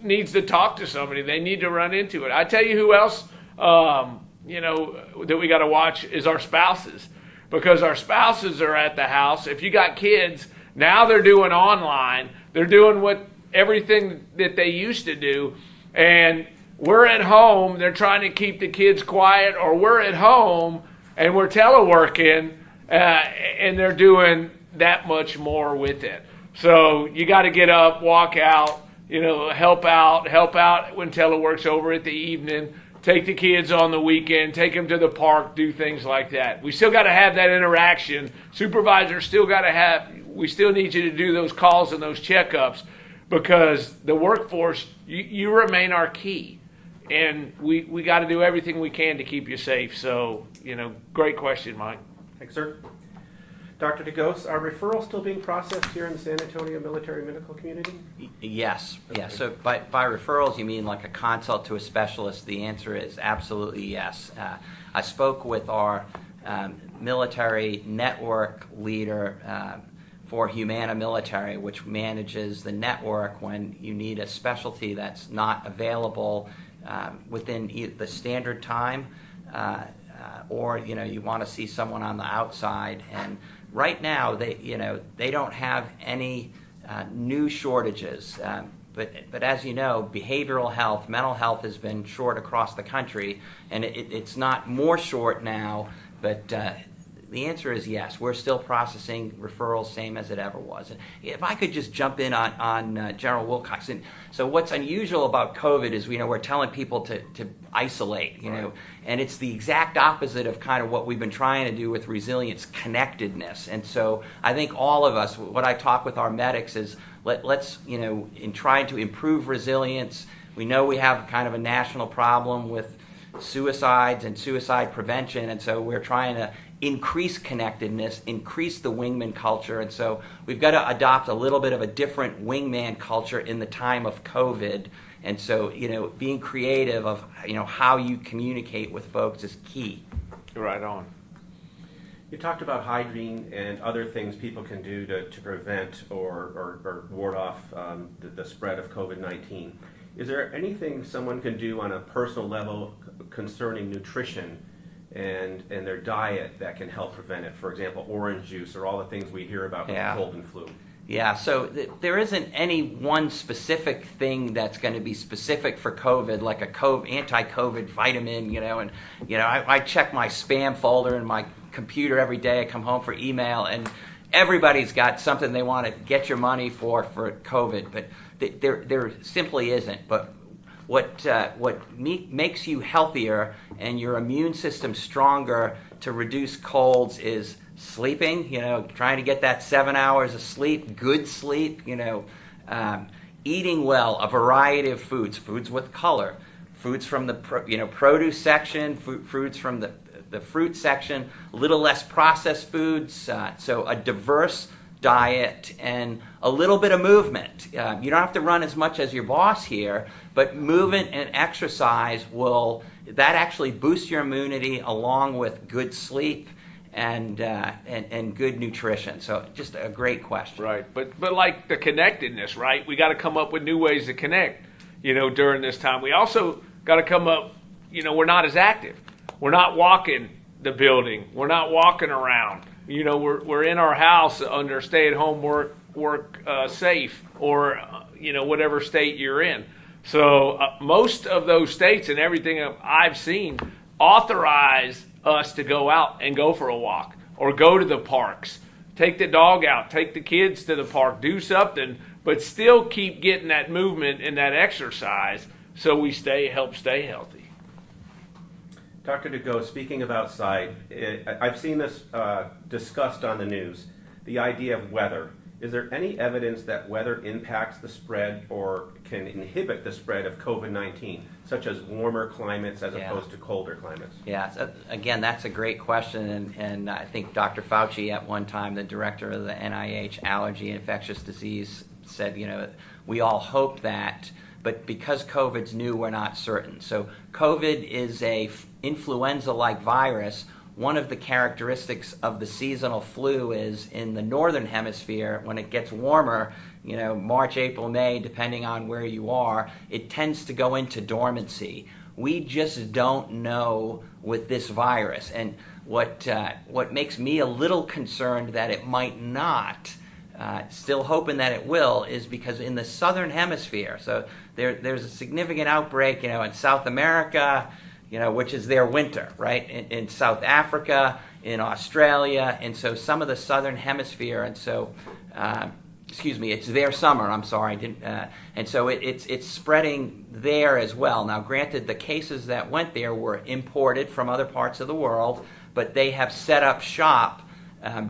needs to talk to somebody. They need to run into it. I tell you who else, that we got to watch is our spouses, because our spouses are at the house. If you got kids, now they're doing online. They're doing everything that they used to do, and we're at home. They're trying to keep the kids quiet, or we're at home and we're teleworking, and they're doing that much more with it. So you got to get up, walk out, help out when telework's over at the evening. Take the kids on the weekend, take them to the park, do things like that. We still got to have that interaction. Supervisors we still need you to do those calls and those checkups. because the workforce, you remain our key. And we got to do everything we can to keep you safe. So, great question, Mike. Thanks, sir. Dr. DeGose, are referrals still being processed here in the San Antonio military medical community? Yes. So by referrals, you mean like a consult to a specialist? The answer is absolutely yes. I spoke with our military network leader for Humana Military, which manages the network when you need a specialty that's not available within the standard time, or you want to see someone on the outside. And right now, they don't have any new shortages. But as you know, behavioral health, mental health has been short across the country, and it's not more short now. But the answer is yes. We're still processing referrals, same as it ever was. And if I could just jump in on General Wilcox. And so what's unusual about COVID is we're telling people to isolate, Right. And it's the exact opposite of kind of what we've been trying to do with resilience, connectedness. And so I think all of us, what I talk with our medics is let's, in trying to improve resilience, we know we have kind of a national problem with suicides and suicide prevention, and so we're trying to increase connectedness, increase the wingman culture, and so we've got to adopt a little bit of a different wingman culture in the time of COVID. And so, being creative of, how you communicate with folks is key. Right on. You talked about hygiene and other things people can do to prevent or ward off the spread of COVID-19. Is there anything someone can do on a personal level concerning nutrition and their diet that can help prevent it? For example, orange juice or all the things we hear about with cold and flu. Yeah, so there isn't any one specific thing that's going to be specific for COVID, like a anti-COVID vitamin, I check my spam folder in my computer every day. I come home for email, and everybody's got something they want to get your money for COVID, but there simply isn't. But what makes you healthier and your immune system stronger to reduce colds is sleeping, trying to get that 7 hours of sleep, good sleep, eating well, a variety of foods with color, foods from the produce section, fruits from the fruit section, a little less processed foods, so a diverse diet and a little bit of movement. You don't have to run as much as your boss here, but movement and exercise that actually boosts your immunity along with good sleep and good nutrition. So just a great question. Right, but like the connectedness, right? We got to come up with new ways to connect, during this time. We also got to come up, we're not as active. We're not walking the building. We're not walking around. We're in our house under stay-at-home work safe, or whatever state you're in. So most of those states and everything I've seen authorize us to go out and go for a walk or go to the parks, take the dog out, take the kids to the park, do something, but still keep getting that movement and that exercise so we help stay healthy. Dr. DeGose, speaking of outside, I've seen this discussed on the news, the idea of weather. Is there any evidence that weather impacts the spread or can inhibit the spread of COVID-19, such as warmer climates as opposed to colder climates? Yeah, again, that's a great question, and I think Dr. Fauci at one time, the director of the NIH Allergy and Infectious Disease, said, we all hope that, but because COVID's new, we're not certain. So COVID is a influenza-like virus. One of the characteristics of the seasonal flu is in the northern hemisphere, when it gets warmer, March, April, May, depending on where you are, it tends to go into dormancy. We just don't know with this virus. And what makes me a little concerned that it might not, still hoping that it will, is because in the southern hemisphere, so there's a significant outbreak, in South America, which is their winter, right? In South Africa, in Australia, and so some of the southern hemisphere, and so, it's their summer. I'm sorry, and so it's spreading there as well. Now, granted, the cases that went there were imported from other parts of the world, but they have set up shop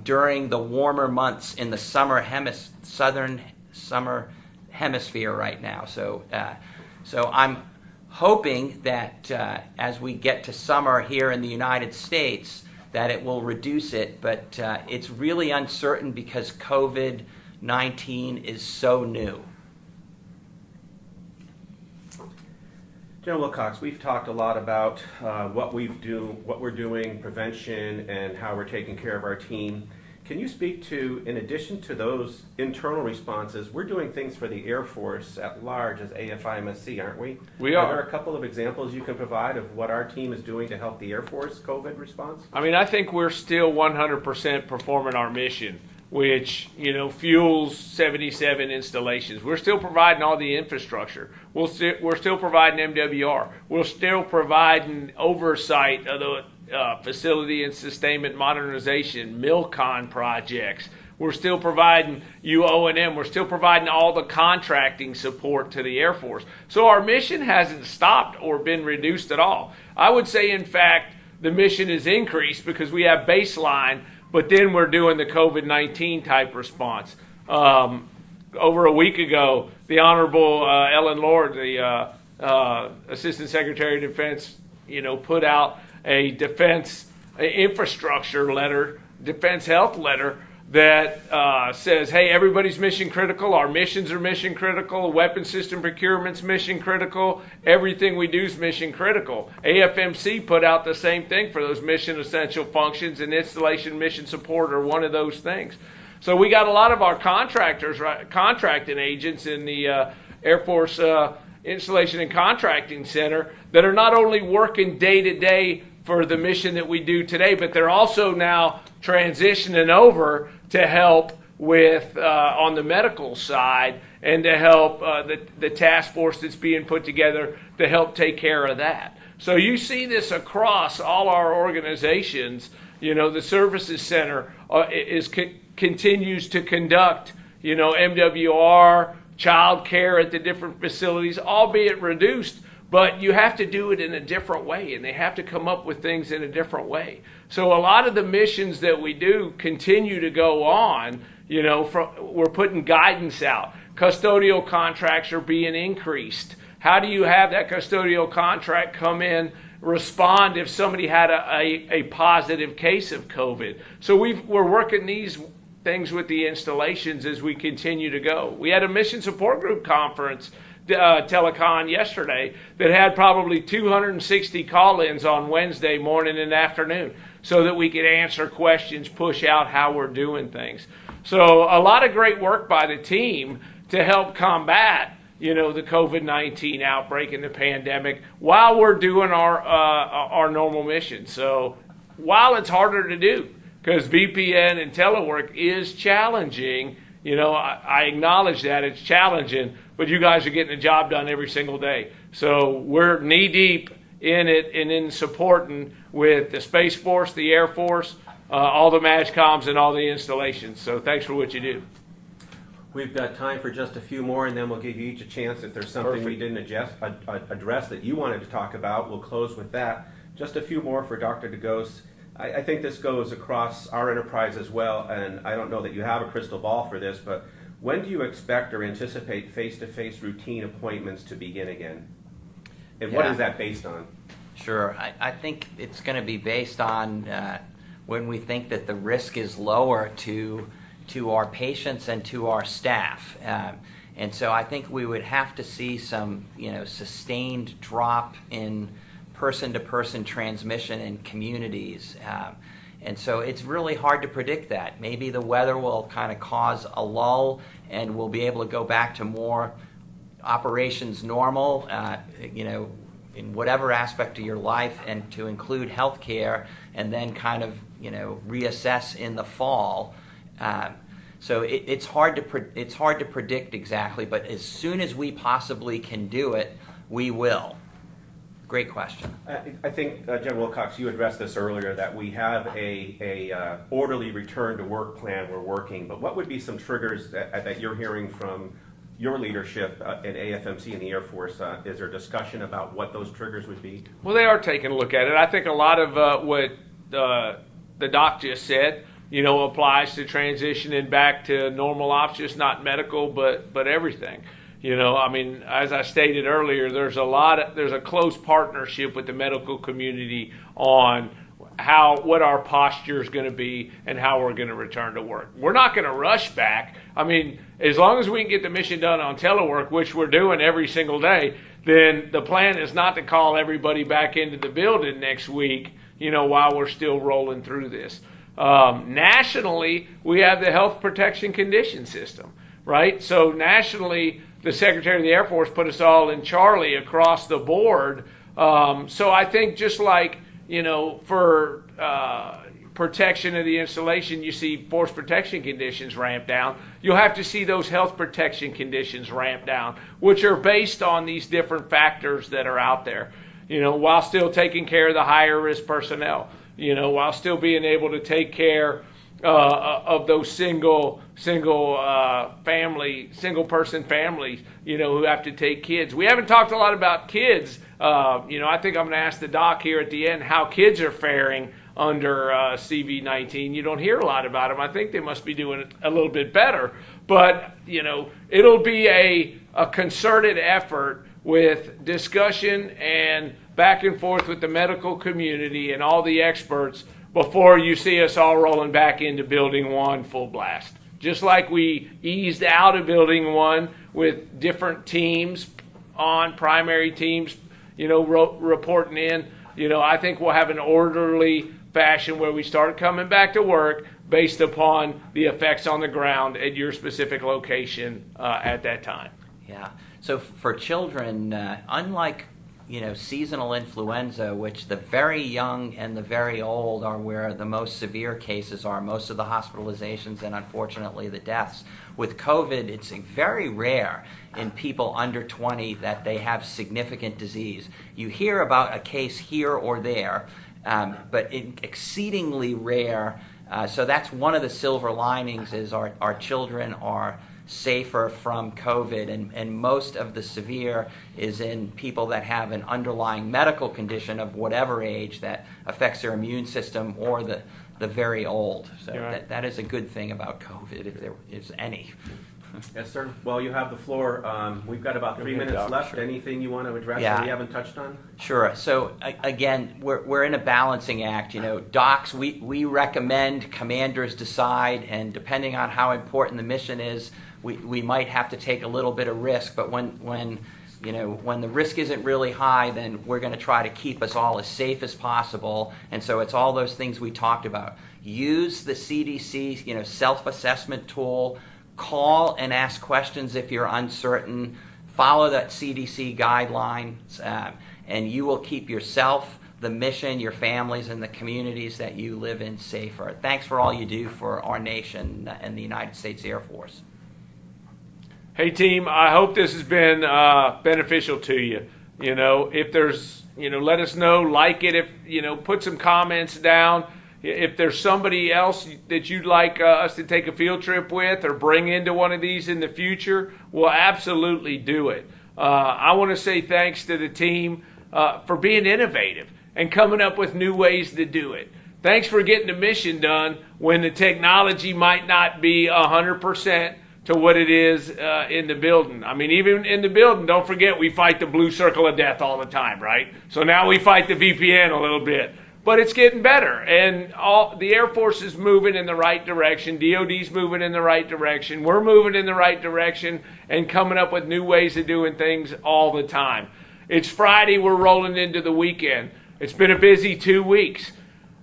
during the warmer months in the southern summer hemisphere right now. So I'm hoping that as we get to summer here in the United States, that it will reduce it, but it's really uncertain because COVID-19 is so new. General Wilcox, we've talked a lot about what we're doing, prevention, and how we're taking care of our team. Can you speak to, in addition to those internal responses, we're doing things for the Air Force at large as AFIMSC, aren't we? We are. Are there a couple of examples you can provide of what our team is doing to help the Air Force COVID response? I mean, I think we're still 100% performing our mission, which, fuels 77 installations. We're still providing all the infrastructure. We're still providing MWR. We're still providing oversight of the facility and sustainment modernization, MILCON projects. We're still providing UO&M. We're still providing all the contracting support to the Air Force. So our mission hasn't stopped or been reduced at all. I would say, in fact, the mission is increased because we have baseline, but then we're doing the COVID-19 type response. Over a week ago, the Honorable Ellen Lord, the Assistant Secretary of Defense, put out a defense infrastructure letter, defense health letter that says, hey, everybody's mission critical. Our missions are mission critical. Weapon system procurement's mission critical. Everything we do is mission critical. AFIMSC put out the same thing for those mission essential functions, and installation mission support are one of those things. So we got a lot of our contractors, contracting agents in the Air Force Installation and Contracting Center that are not only working day to day for the mission that we do today, but they're also now transitioning over to help with on the medical side and to help the task force that's being put together to help take care of that. So you see this across all our organizations. The Services Center continues to conduct, MWR, child care at the different facilities, albeit reduced, but you have to do it in a different way, and they have to come up with things in a different way. So a lot of the missions that we do continue to go on. We're putting guidance out. Custodial contracts are being increased. How do you have that custodial contract come in, respond if somebody had a positive case of COVID? So we're working these things with the installations as we continue to go. We had a mission support group conference telecon yesterday that had probably 260 call-ins on Wednesday morning and afternoon so that we could answer questions, push out how we're doing things. So a lot of great work by the team to help combat the COVID-19 outbreak and the pandemic while we're doing our normal mission. So while it's harder to do because VPN and telework is challenging, I acknowledge that it's challenging, but you guys are getting the job done every single day. So we're knee deep in it and in supporting with the Space Force, the Air Force, all the MAGCOMs and all the installations. So thanks for what you do. We've got time for just a few more, and then we'll give you each a chance. If there's something we didn't address that you wanted to talk about, we'll close with that. Just a few more for Dr. DeGose. I think this goes across our enterprise as well, and I don't know that you have a crystal ball for this, but when do you expect or anticipate face-to-face routine appointments to begin again? And what is that based on? Sure. I think it's going to be based on when we think that the risk is lower to our patients and to our staff. And so I think we would have to see some sustained drop in person-to-person transmission in communities. And so it's really hard to predict that. Maybe the weather will kind of cause a lull and we'll be able to go back to more operations normal, in whatever aspect of your life, and to include healthcare, and then kind of, reassess in the fall. So it's hard to predict exactly, but as soon as we possibly can do it, we will. Great question. I think, General Wilcox, you addressed this earlier, that we have a orderly return to work plan we're working, but what would be some triggers that you're hearing from your leadership at AFIMSC and the Air Force? Is there discussion about what those triggers would be? Well, they are taking a look at it. I think a lot of what the doc just said, applies to transitioning back to normal ops, just not medical, but everything. I mean, as I stated earlier, there's a close partnership with the medical community on what our posture is going to be and how we're going to return to work. We're not going to rush back. I mean, as long as we can get the mission done on telework, which we're doing every single day, then the plan is not to call everybody back into the building next week, while we're still rolling through this. Nationally, we have the Health Protection Condition System, right? So nationally, the Secretary of the Air Force put us all in Charlie across the board. So I think just like, for protection of the installation, you see force protection conditions ramp down. You'll have to see those health protection conditions ramp down, which are based on these different factors that are out there, while still taking care of the higher risk personnel, while still being able to take care of those single person families, who have to take kids. We haven't talked a lot about kids. I think I'm going to ask the doc here at the end how kids are faring under CV-19. You don't hear a lot about them. I think they must be doing a little bit better. But, it'll be a concerted effort with discussion and back and forth with the medical community and all the experts before you see us all rolling back into Building 1 full blast. Just like we eased out of Building 1 with different teams primary teams, reporting in, I think we'll have an orderly fashion where we start coming back to work based upon the effects on the ground at your specific location at that time. Yeah. So for children, unlike seasonal influenza, which the very young and the very old are where the most severe cases are, most of the hospitalizations and unfortunately the deaths. With COVID, it's very rare in people under 20 that they have significant disease. You hear about a case here or there, but exceedingly rare. So that's one of the silver linings is our children are safer from COVID, and most of the severe is in people that have an underlying medical condition of whatever age that affects their immune system or the very old. So right. that is a good thing about COVID, if there is any. Yes, sir. Well, you have the floor. We've got about 3 minutes left. Sure. Anything you want to address that we haven't touched on? Sure. So again, we're in a balancing act. Docs, we recommend, commanders decide, and depending on how important the mission is, we might have to take a little bit of risk. But when the risk isn't really high, then we're going to try to keep us all as safe as possible. And so it's all those things we talked about. Use the CDC, self-assessment tool. Call and ask questions if you're uncertain. Follow that CDC guidelines, and you will keep yourself, the mission, your families, and the communities that you live in safer. Thanks for all you do for our nation and the United States Air Force. Hey, team, I hope this has been beneficial to you. If there's, let us know, like it, if, put some comments down. If there's somebody else that you'd like us to take a field trip with or bring into one of these in the future, we'll absolutely do it. I want to say thanks to the team for being innovative and coming up with new ways to do it. Thanks for getting the mission done when the technology might not be 100% to what it is in the building. I mean, even in the building, don't forget we fight the blue circle of death all the time, right? So now we fight the VPN a little bit. But it's getting better, and the Air Force is moving in the right direction. DOD's moving in the right direction. We're moving in the right direction and coming up with new ways of doing things all the time. It's Friday. We're rolling into the weekend. It's been a busy 2 weeks.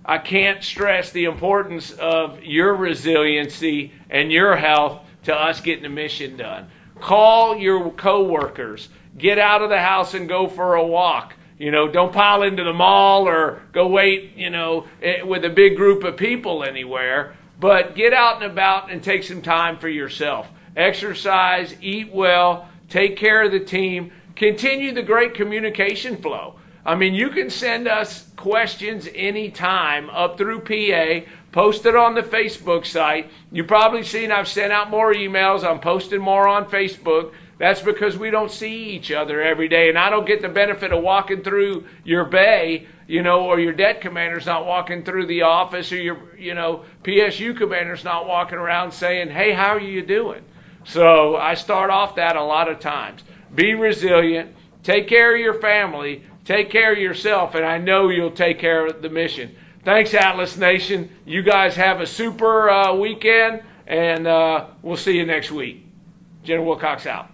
I can't stress the importance of your resiliency and your health to us getting the mission done. Call your coworkers. Get out of the house and go for a walk. Don't pile into the mall or go wait, with a big group of people anywhere. But get out and about and take some time for yourself. Exercise, eat well, take care of the team, continue the great communication flow. I mean, you can send us questions anytime up through PA, post it on the Facebook site. You've probably seen I've sent out more emails. I'm posting more on Facebook. That's because we don't see each other every day, and I don't get the benefit of walking through your bay, or your det commander's not walking through the office, or your, PSU commander's not walking around saying, hey, how are you doing? So I start off that a lot of times. Be resilient, take care of your family, take care of yourself, and I know you'll take care of the mission. Thanks, Atlas Nation. You guys have a super weekend, and we'll see you next week. General Wilcox out.